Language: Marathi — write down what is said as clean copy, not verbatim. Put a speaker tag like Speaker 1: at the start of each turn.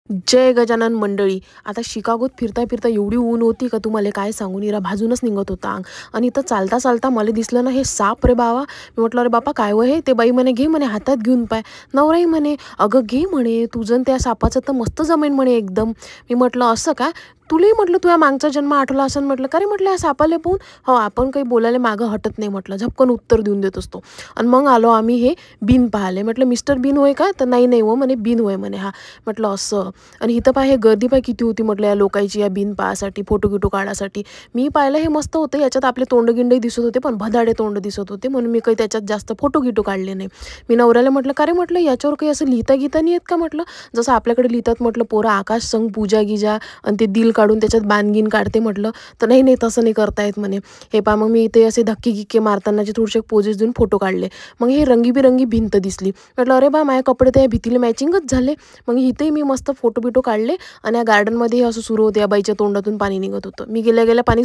Speaker 1: जय गजानन मंडळी. आता शिकागोत फिरता फिरता एवढी ऊन होती का तुम्हाला काय सांगू, निरा भाजूनच निघत होता अंग. आणि इथं चालता चालता मला दिसलं ना हे साप रे बाबा. मी म्हटलं अरे बापा काय वय हे. ते बाई म्हणे घे म्हणे हातात घेऊन पाय. नवराही म्हणे अगं घे म्हणे तुझं आणि त्या सापाचं तर मस्त जमेन म्हणे एकदम. मी म्हटलं असं का, तुलाही म्हटलं तुझ्या मागचा जन्म आठवला असं. म्हटलं का रे म्हटलं या सापाला पाहून. हो आपण काही बोलायला मागं हटत नाही म्हटलं, झपकन उत्तर देऊन देत असतो. आणि मग आलो आम्ही हे बिन पाहाले. म्हटलं मिस्टर बिन होय का, तर नाही नाही हो म्हणे बिन होय म्हणे हा. म्हटलं असं. आणि इथं पाय हे गर्दी पाय किती होती म्हटलं या लोकांची, या बिन पाहासाठी फोटो गिटो काढासाठी. मी पाहिलं हे मस्त होतं, याच्यात आपले तोंडगिंडही दिसत होते पण भदाडे तोंड दिसत होते, म्हणून मी काही त्याच्यात जास्त फोटो गिटो काढले नाही. मी नवऱ्याला म्हटलं का रे म्हटलं याच्यावर काही असं लिहिता गीता नाही येत का म्हटलं, जसं आपल्याकडे लिहितात म्हटलं पोरं आकाश संग पूजा गिजा आणि ते दिल काढून त्याच्यात बाणगीन काढते म्हटलं. तर नाही नाही तसं नाही करता येत म्हणे. हे पा मग मी इथे असे धक्के गिक्के मारतानाचे थोडेसे पोजेस देऊन फोटो काढले. मग हे रंगीबिरंगी भिंत दिसली. म्हटलं अरे बा माझे कपडे त्या भिंतीला मॅचिंगच झाले. मग इथेही मी मस्त फोटो बिटो काढले आणि या गार्डनमध्ये असं सुरू होतं, या बाईच्या तोंडातून पाणी निघत होतं. मी गेल्या गेल्या पाणी